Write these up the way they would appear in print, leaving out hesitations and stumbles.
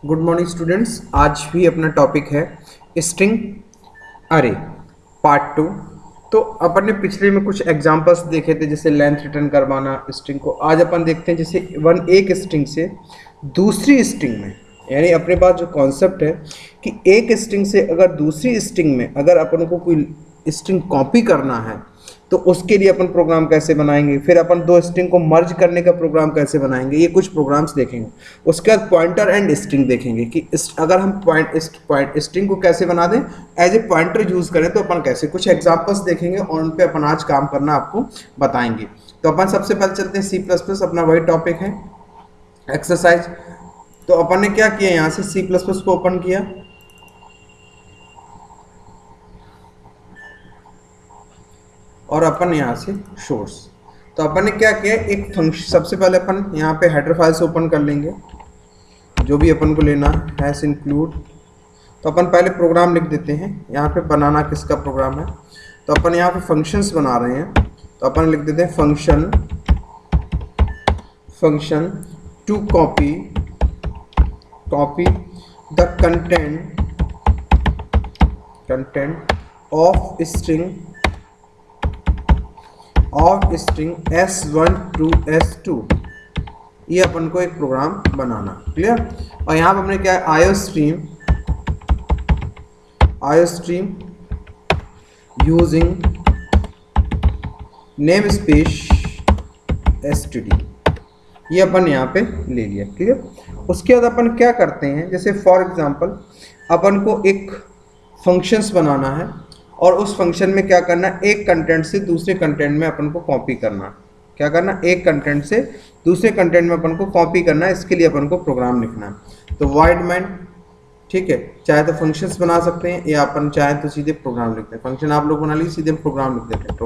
Good morning students. आज भी अपना टॉपिक है स्ट्रिंग अरे पार्ट 2। तो अपन ने पिछले में कुछ एग्जांपल्स देखे थे, जैसे लेंथ रिटर्न करवाना स्ट्रिंग को। आज अपन देखते हैं जैसे एक स्ट्रिंग से दूसरी स्ट्रिंग में, यानी अपने पास जो कॉन्सेप्ट है कि एक स्ट्रिंग से अगर दूसरी स्ट्रिंग में अगर अपन को कोई स्ट्रिंग कॉपी करना है तो उसके लिए अपन प्रोग्राम कैसे बनाएंगे, फिर अपन दो स्ट्रिंग को मर्ज करने का प्रोग्राम कैसे बनाएंगे, ये कुछ प्रोग्राम्स देखेंगे। उसके बाद पॉइंटर एंड स्ट्रिंग देखेंगे कि अगर हम पॉइंट स्ट्रिंग को कैसे बना दें, एज ए पॉइंटर यूज करें तो अपन कैसे, कुछ एग्जांपल्स देखेंगे और उन पे अपन आज काम करना आपको बताएंगे। तो अपन सबसे पहले चलते हैं C++, अपना वही टॉपिक है एक्सरसाइज। तो अपन ने क्या किया, यहाँ से C++ को ओपन किया और अपन यहाँ से सोर्स। तो अपन ने क्या किया, एक फंक्शन, सबसे पहले अपन यहाँ पे हेडर फाइल्स ओपन कर लेंगे, जो भी अपन को लेना है इंक्लूड। तो अपन पहले प्रोग्राम लिख देते हैं, यहाँ पे बनाना किसका प्रोग्राम है। तो अपन यहाँ पे फंक्शंस बना रहे हैं, तो अपन लिख देते हैं function to copy the content of string S1 to S2। ये अपन को एक प्रोग्राम बनाना, क्लियर। और यहाँ पर हमने क्या है, iostream using name space std, ये अपन यहाँ पे ले लिया, क्लियर। उसके बाद अपन क्या करते हैं, जैसे फॉर एग्जांपल अपन को एक फंक्शंस बनाना है और उस फंक्शन में क्या करना, एक कंटेंट से दूसरे कंटेंट में अपन को कॉपी करना। क्या करना, एक कंटेंट से दूसरे कंटेंट में अपन को कॉपी करना है, इसके लिए अपन को प्रोग्राम लिखना है। तो वॉइड मैन, ठीक है, चाहे तो फंक्शंस बना सकते हैं या अपन चाहे तो सीधे प्रोग्राम लिखते हैं। फंक्शन आप लोग बना लीजिए, सीधे प्रोग्राम लिख देते हैं,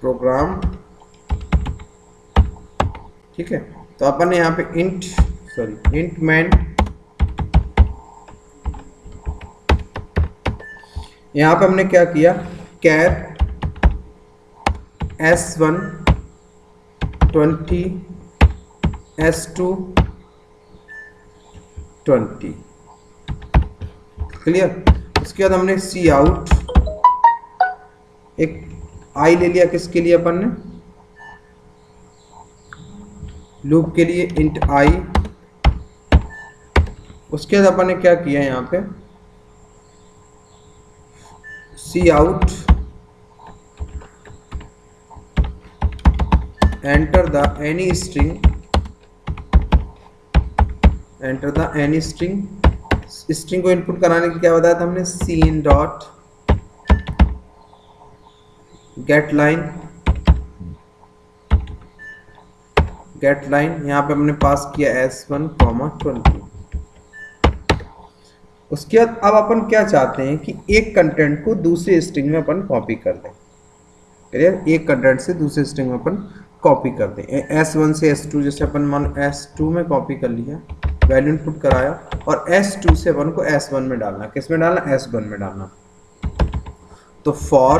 प्रोग्राम, ठीक है। तो अपन ने यहाँ पे इंट मैन, यहाँ पे हमने क्या किया, कैर S1 20 S2 20, क्लियर। उसके बाद हमने सी आउट, एक आई ले लिया, किसके लिए, अपन ने लूप के लिए, इंट आई। उसके बाद अपन ने क्या किया, यहाँ पे cout enter the any string string को इनपुट कराने की क्या बताया था हमने, सीन डॉट गेट लाइन, यहाँ पे हमने पास किया S1, 20। उसके बाद अब अपन क्या चाहते हैं कि एक कंटेंट को दूसरे स्ट्रिंग में अपन कॉपी कर दें, क्लियर। एक कंटेंट से दूसरे स्ट्रिंग में अपन कॉपी कर दें। S1 से S2, जैसे अपन मान S2 में कॉपी कर लिया, वैल्यू इनपुट कराया, और S2 से अपन को S1 में डालना, किस में डालना, S1 में डालना। तो for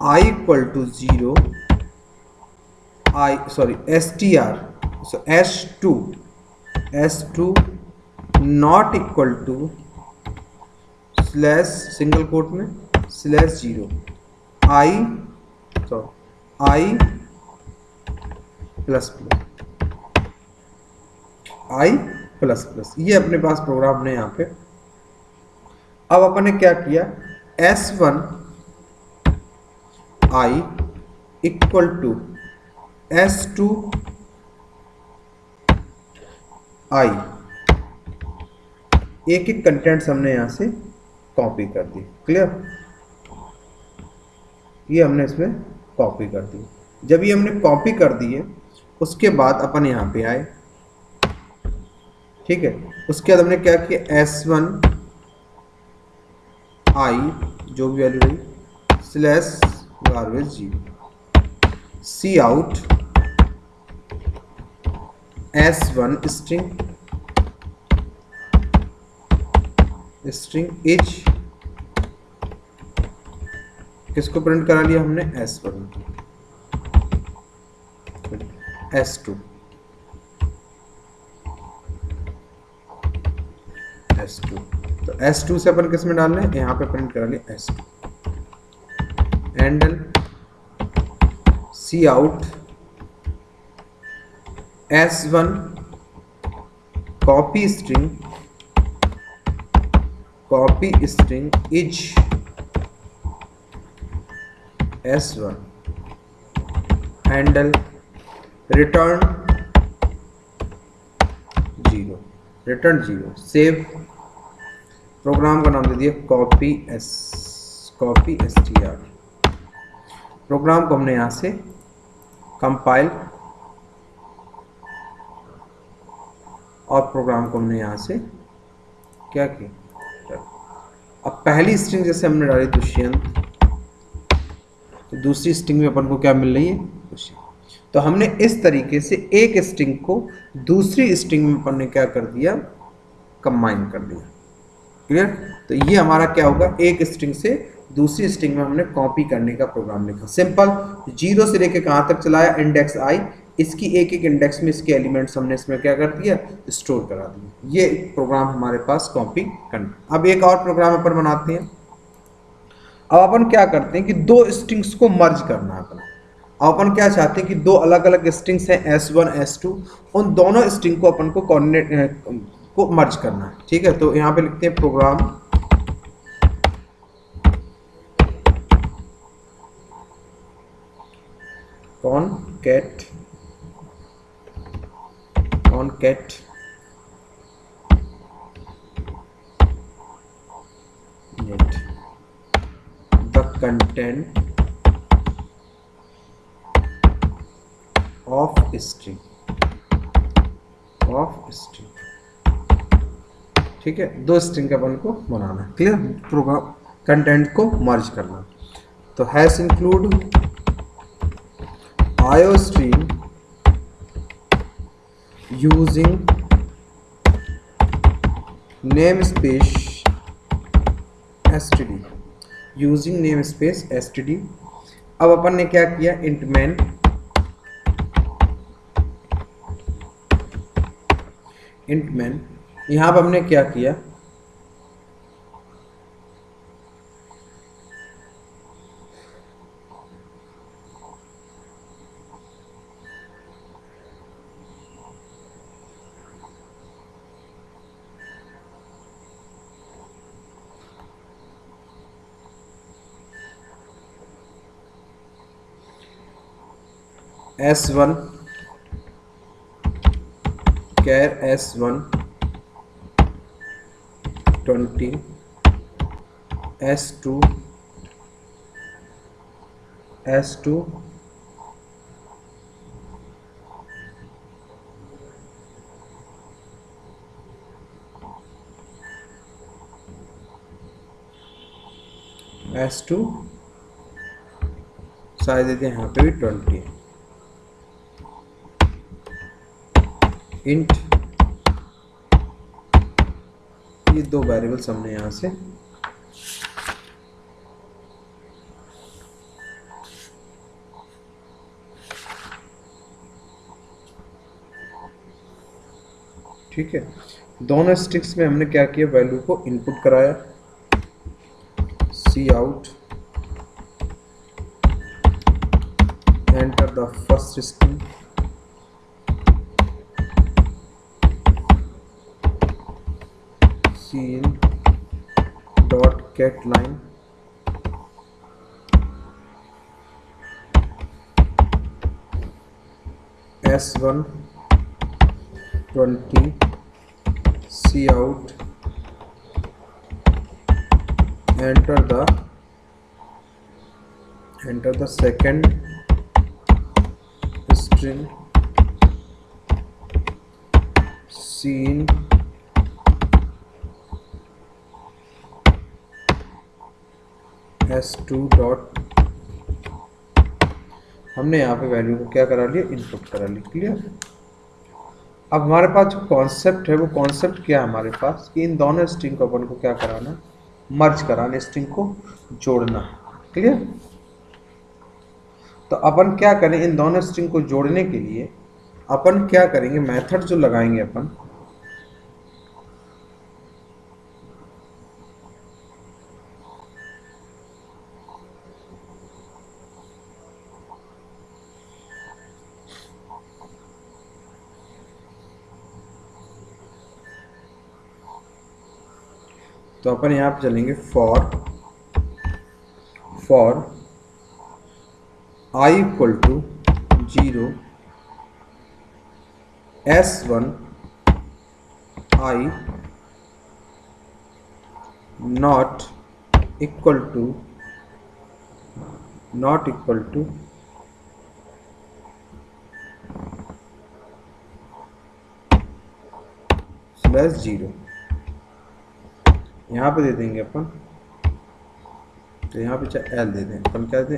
I equal to 0, S2 not equal to slash, single quote में /0, I प्लस प्लस, ये अपने पास प्रोग्राम ने यहाँ पे। अब अपन ने क्या किया, S1 I equal to S2 I, एक एक कंटेंट्स हमने यहाँ से कॉपी कर दी, क्लियर। ये हमने इसमें कॉपी कर दी। जब ये हमने कॉपी कर दिए, उसके बाद अपन यहाँ पे आए, ठीक है। उसके बाद हमने क्या किया, S1 I जो भी वैल्यू रही /garbage 0, cout S1 string is, किसको प्रिंट करा लिया हमने, S1। S2 S2 तो S2 से अपन किस में डाल रहे हैं, यहाँ पे प्रिंट करा लिया S2 endl cout S1 copy string is S1 endl return 0 save program का नाम दे दिया कॉपी str। प्रोग्राम को हमने यहां से कंपाइल और प्रोग्राम को हमने यहां से क्या किया। अब पहली स्ट्रिंग जैसे हमने डाली दुष्यंत, तो दूसरी स्ट्रिंग में अपन को क्या मिल रही है, दुष्यंत। तो हमने इस तरीके से एक स्ट्रिंग को दूसरी स्ट्रिंग में अपन ने क्या कर दिया, कंबाइन कर दिया। क्लियर। तो ये हमारा क्या होगा, एक स्ट्रिंग से दूसरी स्ट्रिंग में हमने कॉपी करने का प्रोग्राम लिखा। सिंपल, 0 से लेके कहां तक चलाया, इंडेक्स आई, इसकी एक एक इंडेक्स में इसके एलिमेंट्स हमने इसमें क्या कर दिया, स्टोर करा दिया। ये प्रोग्राम हमारे पास कॉपी करना। अब एक और प्रोग्राम अपन बनाते हैं। अब अपन क्या करते हैं कि दो स्ट्रिंग्स को मर्ज करना है अपन। अब अपन क्या चाहते हैं कि दो अलग अलग स्ट्रिंग्स हैं S1 S2, उन दोनों स्ट्रिंग को अपन को कोऑर्डिनेट को मर्ज करना है। ठीक है, तो यहाँ पे लिखते हैं programme concat net the content of string। ठीक है, दो स्ट्रिंग का अपन को बनाना है। क्लियर, प्रोग्राम कंटेंट को मर्ज करना। तो hash include iostream using namespace std। अब अपन ने क्या किया, int main यहां पर हमने क्या किया, S1 char S1 20 S2 size देते हैं यहाँ पे भी 20 इंट। ये दो वेरिएबल्स हमने यहां से ठीक है, दोनों स्ट्रिंग्स में हमने क्या किया, वैल्यू को इनपुट कराया। Cout enter the first string in dot get line S1 20 C out enter the second string scene S2 dot, हमने यहाँ पे वैल्यू को क्या करा लिया, इनपुट करा लिया। क्लियर। अब हमारे पास जो कॉन्सेप्ट है, वो कॉन्सेप्ट क्या है हमारे पास कि इन दोनों स्ट्रिंग को अपन को क्या कराना, मर्ज कराना, स्ट्रिंग को जोड़ना। क्लियर। तो अपन क्या करें, इन दोनों स्ट्रिंग को जोड़ने के लिए अपन क्या करेंगे, मेथड जो लगाएंगे अपन, तो अपन यहाँ पे चलेंगे for I equal to 0 S1 I not equal to slash 0, यहाँ पे दे देंगे अपन, तो यहाँ पे चाहे एल दे दें, अपन क्या दें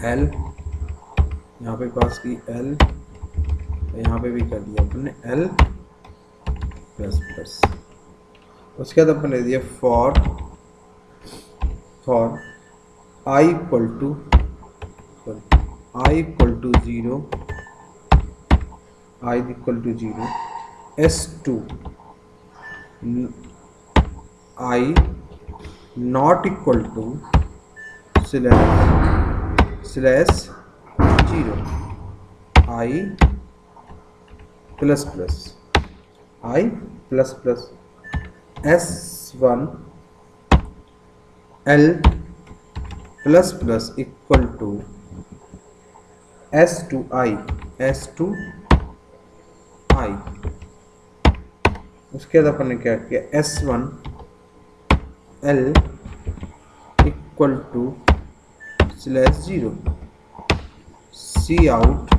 एल, यहाँ पे पास की एल, यहाँ पे भी कर दिया अपन ने एल प्लस प्लस। उसके बाद अपन ले दिया for I equal to 0 S2 I not equal to slash 0 I plus plus S1 L plus plus equal to S2 I उसके बाद अपन ने क्या किया, S1 L equal to slash 0 cout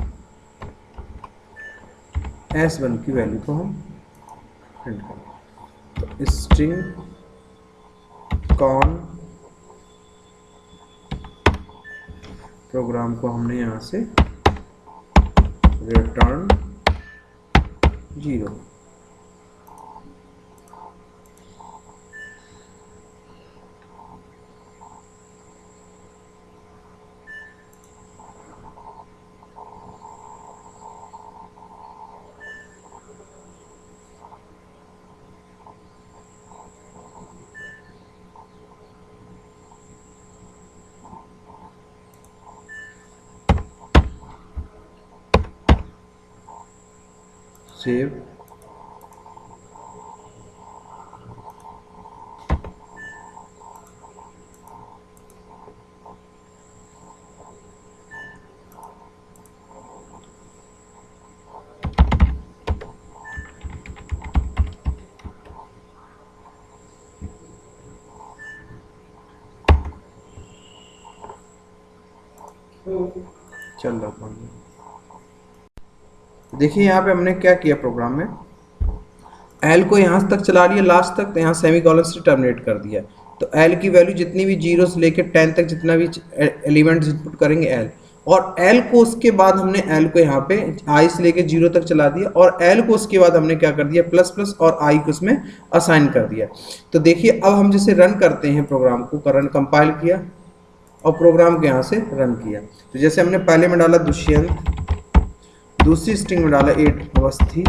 S1 की वैल्यू को हम प्रिंट करें, तो स्ट्रिंग कॉन प्रोग्राम को हमने यहाँ से रिटर्न 0। सेव, चल रहा पानी। देखिए यहाँ पे हमने क्या किया प्रोग्राम में, एल को यहाँ तक चला लिया लास्ट तक, तो यहाँ सेमीकोलन से टर्मिनेट कर दिया। तो एल की वैल्यू जितनी भी 0 से लेकर 10 तक जितना भी एलिमेंट्स इनपुट करेंगे एल, और एल को उसके बाद हमने एल को यहाँ पे आई से लेकर 0 तक चला दिया, और एल को उसके बाद हमने क्या कर दिया प्लस प्लस और आई को उसमें असाइन कर दिया। तो देखिए अब हम जैसे रन करते हैं प्रोग्राम को, रन कंपाइल किया और प्रोग्राम को यहाँ से रन किया, तो जैसे हमने पहले में डाला दुष्यंत, दूसरी स्ट्रिंग में डाला 8 अवस्थी,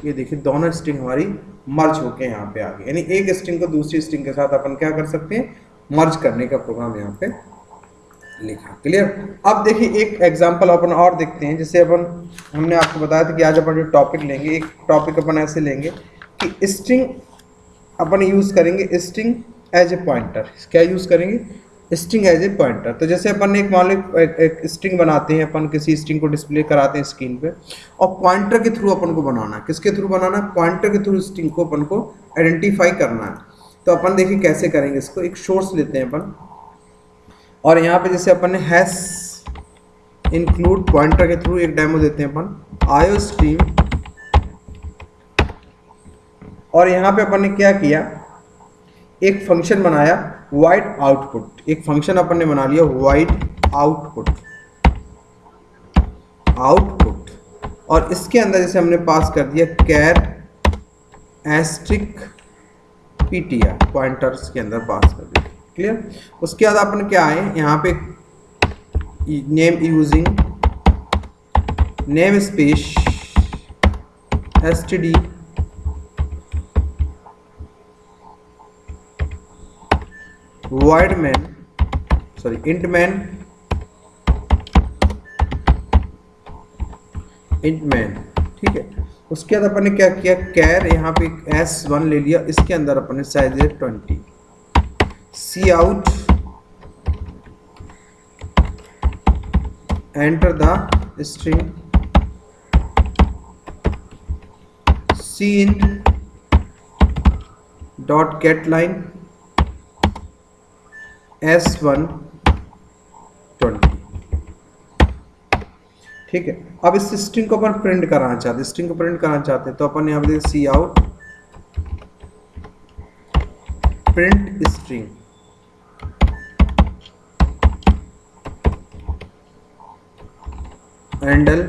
ये देखिए दोनों स्ट्रिंग हमारी मर्ज होके यहाँ पे आ गई, यानी एक स्ट्रिंग को दूसरी स्ट्रिंग के साथ अपन क्या कर सकते हैं, मर्ज करने का प्रोग्राम यहाँ पे लिखा। क्लियर। अब देखिए एक एग्जांपल अपन और देखते हैं, जैसे अपन हमने आपको बताया था कि आज अपन जो टॉपिक लेंगे, एक टॉपिक अपन ऐसे लेंगे कि स्ट्रिंग अपन यूज करेंगे स्ट्रिंग एज ए पॉइंटर। क्या यूज करेंगे, स्ट्रिंग एज ए पॉइंटर। तो जैसे अपन एक मान लो एक स्ट्रिंग बनाते हैं, अपन किसी स्ट्रिंग को डिस्प्ले कराते हैं स्क्रीन पे, और पॉइंटर के थ्रू अपन को बनाना है। किसके थ्रू बनाना है, पॉइंटर के थ्रू स्ट्रिंग को अपन को आइडेंटिफाई करना है। तो अपन देखिए कैसे करेंगे इसको, एक सोर्स लेते हैं अपन, और यहाँ पे जैसे अपन ने हैश इंक्लूड पॉइंटर के थ्रू एक डेमो देते हैं अपन आयो स्ट्रीम, और यहाँ पे अपन ने क्या किया, एक फंक्शन बनाया वाइड आउटपुट। एक फंक्शन अपन ने बना लिया वाइड आउटपुट, और इसके अंदर जैसे हमने पास कर दिया कैर एस्ट्रिक पीटीआर, पॉइंटर्स के अंदर पास कर दिया। क्लियर। उसके बाद अपन क्या आए यहाँ पे name using name space std void main sorry int main ठीक है। उसके बाद अपन ने क्या किया, कैर यहाँ पे s1 ले लिया, इसके अंदर अपन ने साइज है 20, cout enter the string cin dot get line s1 20, ठीक है। अब इस स्ट्रिंग को अपन प्रिंट कराना चाहते हैं, स्ट्रिंग को प्रिंट कराना चाहते हैं तो अपन यहाँ पे cout print string handle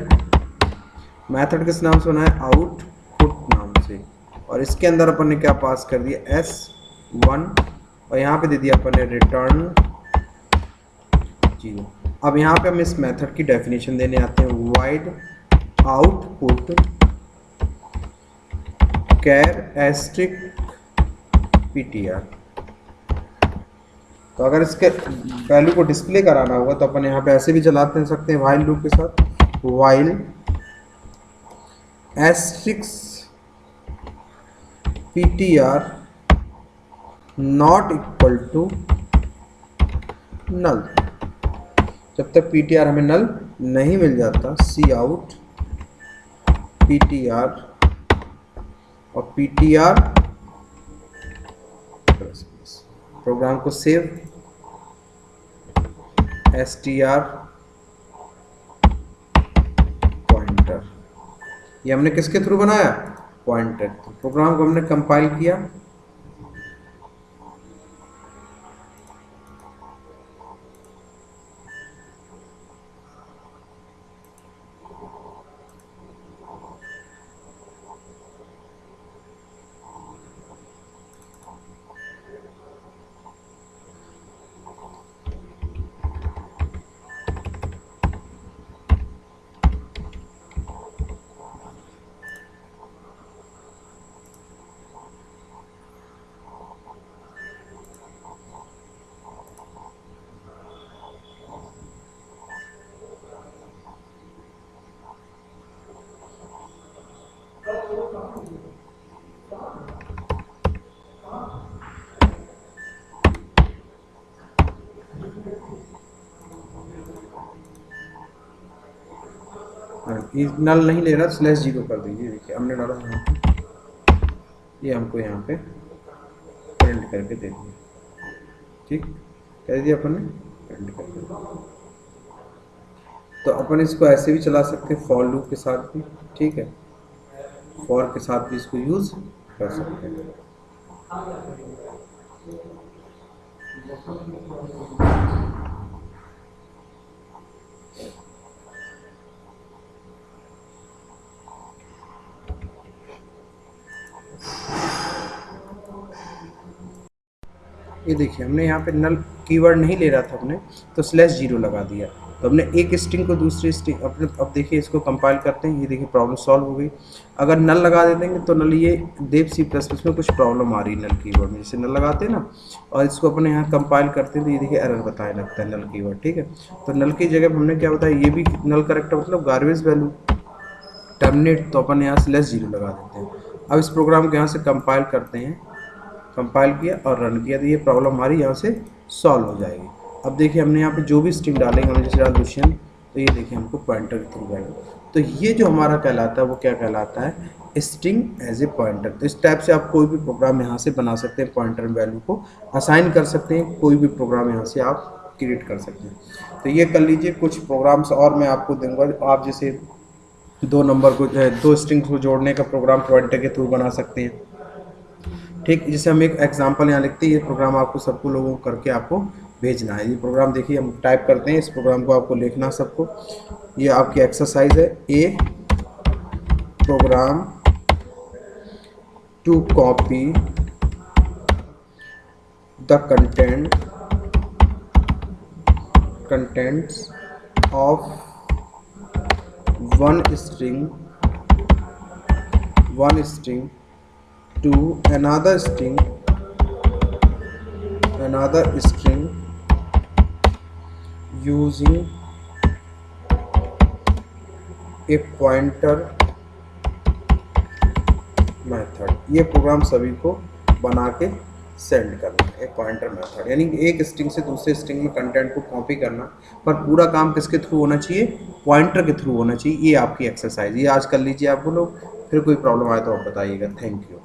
method किस नाम से बनाया, आउटपुट नाम से, और इसके अंदर अपन ने क्या पास कर दिया s1 और यहाँ पे दे दिया अपन ने रिटर्न 0। अब यहाँ पे हम इस मेथड की डेफिनेशन देने आते हैं, वाइड आउटपुट कैर एस्ट्रिक ptr। तो अगर इसके वैल्यू को डिस्प्ले कराना होगा तो अपन यहाँ पे ऐसे भी चलाते सकते हैं वाइल लूप के साथ, while asterisk ptr not equal to null. जब तक ptr हमें नल नहीं मिल जाता, सी आउट ptr और ptr प्रोग्राम को सेव str पॉइंटर, ये हमने किसके थ्रू बनाया, पॉइंटर। तो प्रोग्राम को हमने कंपाइल किया, नल नहीं ले रहा, स्लैश 0 कर दीजिए। देखिए हमने डाला यहाँ पे, ये हमको यहाँ पे प्रिंट करके दे दिया, ठीक कह दिया अपन ने प्रिंट करके। तो अपन इसको ऐसे भी चला सकते हैं फॉर लूप के साथ भी, ठीक है, फॉर के साथ भी इसको यूज कर सकते हैं। ये देखिए हमने यहाँ पे नल कीवर्ड नहीं ले रहा था अपने, तो स्लैश 0 लगा दिया, तो हमने एक स्ट्रिंग को दूसरी स्ट्रिंग अपने, अब देखिए इसको कंपाइल करते हैं, ये देखिए प्रॉब्लम सॉल्व हो गई। अगर नल लगा देंगे तो नल, ये देव C++ में कुछ प्रॉब्लम आ रही है नल कीवर्ड में, जैसे नल लगाते हैं ना, और इसको अपने यहाँ कंपाइल करते हैं तो ये देखिए एरर बताने लगता है नल कीवर्ड, ठीक है। तो नल की जगह हमने क्या बताया, ये भी नल करेक्टर मतलब गार्बेज वैल्यू टर्मिनेट, तो अपन यहाँ स्लैश 0 लगा देते हैं। अब इस प्रोग्राम को यहाँ से कंपाइल करते हैं, कंपाइल किया और रन किया तो ये प्रॉब्लम हमारी यहाँ से सॉल्व हो जाएगी। अब देखिए हमने यहाँ पे जो भी स्ट्रिंग डालेंगे, हमने जैसे डाल लुशियन, तो ये देखिए हमको पॉइंटर के थ्रू जाएगा। तो ये जो हमारा कहलाता है वो क्या कहलाता है, स्ट्रिंग एज ए पॉइंटर। तो इस टाइप से आप कोई भी प्रोग्राम यहाँ से बना सकते हैं, पॉइंटर वैल्यू को असाइन कर सकते हैं, कोई भी प्रोग्राम यहाँ से आप क्रिएट कर सकते हैं। तो ये कर लीजिए, कुछ प्रोग्राम्स और मैं आपको दूंगा, आप जैसे दो स्ट्रिंग्स को जोड़ने का प्रोग्राम पॉइंटर के थ्रू बना सकते हैं, ठीक। जैसे हम एक एग्जांपल यहाँ लिखते हैं, ये प्रोग्राम आपको सबको लोगों को करके आपको भेजना है। ये प्रोग्राम देखिए हम टाइप करते हैं, इस प्रोग्राम को आपको लिखना सबको। ये आपकी एक्सरसाइज है, a program to copy the contents of one string to another string using a pointer method. ये प्रोग्राम सभी को बना के सेंड करना है, एक पॉइंटर मेथड, यानी एक स्ट्रिंग से दूसरे स्ट्रिंग में कंटेंट को कॉपी करना, पर पूरा काम किसके थ्रू होना चाहिए, पॉइंटर के थ्रू होना चाहिए। ये आपकी एक्सरसाइज, ये आज कर लीजिए आप लोग, फिर कोई प्रॉब्लम आए तो आप बताइएगा। Thank you.